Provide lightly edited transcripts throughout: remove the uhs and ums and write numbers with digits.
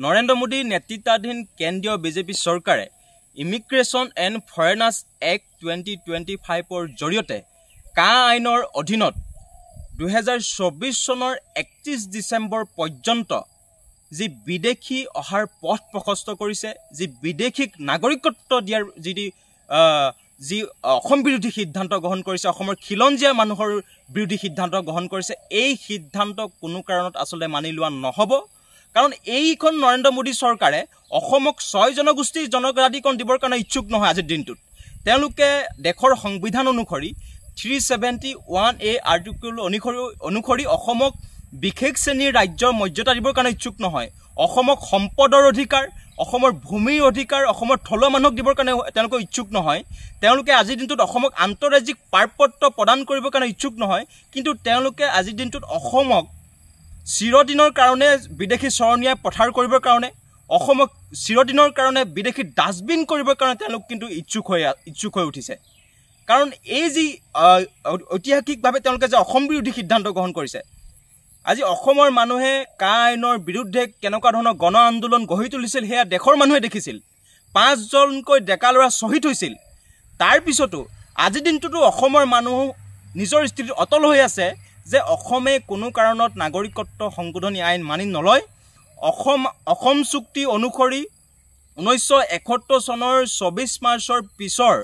নৰেন্দ্ৰ মোদী নেতৃত্বাধীন কেন্দ্ৰীয় বিজেপি চৰকাৰে ইমিগ্ৰেশ্যন এণ্ড ফৰেনাৰ্ছ এক্ট 2025 জৰিয়তে কা আইনৰ অধীনত 2024 চনৰ 31 ডিচেম্বৰ পৰ্যন্ত যি বিদেশী অহাৰ পথ প্ৰশস্ত কৰিছে, যি বিদেশীক নাগৰিকত্ব দিয়াৰ যি অসম বিৰোধী সিদ্ধান্ত গ্ৰহণ কৰিছে, অসমৰ খিলঞ্জীয়া মানুহৰ বিৰোধী সিদ্ধান্ত গ্ৰহণ কৰিছে, এই সিদ্ধান্ত কোনো কাৰণত আচলতে মানি লোৱা নহ'ব। কাৰণ এইখন নৰেন্দ্ৰ মোদী চৰকাৰে অসমক 6 জনগোষ্ঠীৰ জনজাতিকৰণ দিবৰ কাৰণে ইচ্ছুক নহয়। আজিৰ দিনটোত তেওঁলোকে দেশৰ সংবিধান অনুসৰি 371A আৰ্টিকল অনুসৰি অসমক বিশেষ শ্ৰেণীৰ ৰাজ্যৰ মৰ্যাদা দিবৰ কাৰণে ইচ্ছুক নহয়। অসমক সম্পদৰ অধিকাৰ, অসমৰ ভূমিৰ অধিকাৰ, অসমৰ থলুৱা মানুহক দিবৰ কাৰণে তেওঁলোকে ইচ্ছুক নহয়। তেওঁলোকে আজিৰ দিনটোত অসমক আন্তঃৰাজ্যিক পাৰপত্ৰ প্ৰদান কৰিবৰ কাৰণে ইচ্ছুক নহয়। কিন্তু তেওঁলোকে আজিৰ দিনটোত অসমক চিৰদিনৰ কাৰণে বিদেশী চৰণীয়া পথাৰ কৰিবৰ কাৰণে, অসমক চিৰদিনৰ কাৰণে বিদেশী ডাষ্টবিন কৰিবৰ কাৰণে তেওঁলোক কিন্তু ইচ্ছুক হৈ উঠিছে। কাৰণ এই যি ঐতিহাসিকভাৱে তেওঁলোকে যে অসম বিৰোধী সিদ্ধান্ত গ্ৰহণ কৰিছে, আজি অসমৰ মানুহে কা আইনৰ বিৰুদ্ধে কেনেকুৱা ধৰণৰ গণ আন্দোলন গঢ়ি তুলিছিল সেয়া দেশৰ মানুহে দেখিছিল। 5জনকৈ ডেকা ল'ৰা শ্বহীদ হৈছিল। তাৰপিছতো আজিৰ দিনটোতো অসমৰ মানুহ নিজৰ স্থিতিত অটল হৈ আছে যে অসমে কোনো কাৰণত নাগৰিকত্ব সংশোধনী আইন মানি নলয়। অসম চুক্তি অনুসৰি 1971 চনৰ 24 মাৰ্চৰ পিছৰ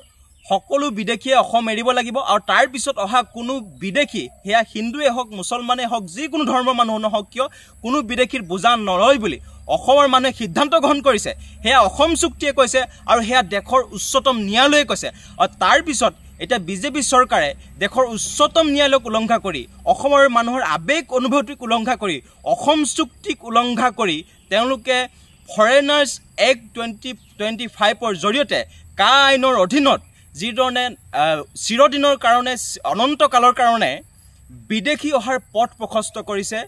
সকলো বিদেশীয়ে অসম এৰিব লাগিব আৰু তাৰ পিছত অহা কোনো বিদেশী, সেয়া হিন্দুৱে হওক, মুছলমানেই হওক, যিকোনো ধৰ্মৰ মানুহ নহওক কিয়, কোনো বিদেশীৰ বোজা নলয় বুলি অসমৰ মানুহে সিদ্ধান্ত গ্ৰহণ কৰিছে। সেয়া অসম চুক্তিয়ে কৈছে আৰু সেয়া দেশৰ উচ্চতম ন্যায়ালয়ে কৈছে। আৰু তাৰপিছত এতিয়া বিজেপি চৰকাৰে দেশৰ উচ্চতম ন্যায়ালয়ক উলংঘা কৰি, অসমৰ মানুহৰ আৱেগ অনুভূতিক উলংঘা কৰি, অসম চুক্তিক উলংঘা কৰি তেওঁলোকে ফৰেনাৰ্ছ এক্ট 2025 জৰিয়তে কা আইনৰ অধীনত যিধৰণে চিৰদিনৰ কাৰণে, অনন্তকালৰ কাৰণে বিদেশী অহাৰ পথ প্ৰশস্ত কৰিছে,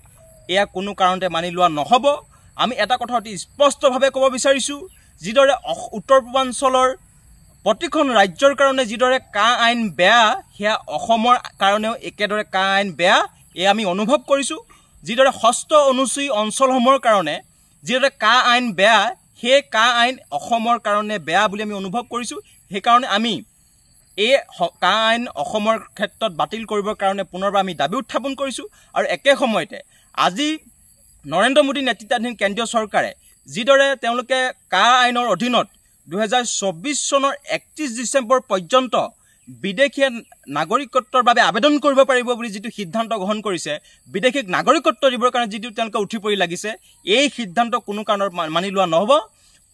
এয়া কোনো কাৰণতে মানি লোৱা নহ'ব। আমি এটা কথা অতি স্পষ্টভাৱে ক'ব বিচাৰিছোঁ, যিদৰে উত্তৰ পূৰ্বাঞ্চলৰ প্ৰতিখন ৰাজ্যৰ কাৰণে যিদৰে কা আইন বেয়া, সেয়া অসমৰ কাৰণেও একেদৰে কা আইন বেয়া, এয়া আমি অনুভৱ কৰিছোঁ। যিদৰে ষষ্ঠ অনুসূচী অঞ্চলসমূহৰ কাৰণে যিদৰে কা আইন বেয়া, সেই কা আইন অসমৰ কাৰণে বেয়া বুলি আমি অনুভৱ কৰিছোঁ। সেইকাৰণে আমি এই কা আইন অসমৰ ক্ষেত্ৰত বাতিল কৰিবৰ কাৰণে পুনৰবাৰ আমি দাবী উত্থাপন কৰিছোঁ। আৰু একে সময়তে আজি নৰেন্দ্ৰ মোদী নেতৃত্বাধীন কেন্দ্ৰীয় চৰকাৰে যিদৰে তেওঁলোকে কা আইনৰ অধীনত 2024 চনৰ 31 ডিচেম্বৰ পৰ্যন্ত বিদেশীয়ে নাগৰিকত্বৰ বাবে আবেদন কৰিব পাৰিব বুলি যিটো সিদ্ধান্ত গ্ৰহণ কৰিছে, বিদেশীক নাগৰিকত্ব দিবৰ কাৰণে যিটো তেওঁলোকে উঠি পৰি লাগিছে, এই সিদ্ধান্ত কোনো কাৰণত মানি লোৱা নহ'ব।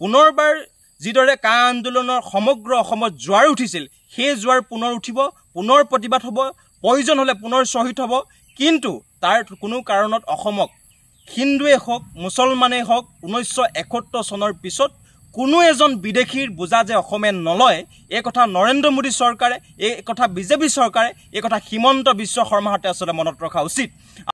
পুনৰবাৰ যিদৰে কা আন্দোলনৰ সমগ্ৰ অসমত জোৱাৰ উঠিছিল, সেই জোৱাৰ পুনৰ উঠিব, পুনৰ প্ৰতিবাদ হ'ব, প্ৰয়োজন হ'লে পুনৰ শ্বহীদ হ'ব। কিন্তু তাৰ কোনো কাৰণত অসমক হিন্দুৱে হওক, মুছলমানেই হওক, 1971 চনৰ পিছত কোনো এজন বিদেশীৰ বোজা যে অসমে নলয়, এই কথা নৰেন্দ্ৰ মোদী চৰকাৰে, এই কথা বিজেপি চৰকাৰে, এই কথা হিমন্ত বিশ্ব শৰ্মাহঁতে আচলতে মনত ৰখা উচিত।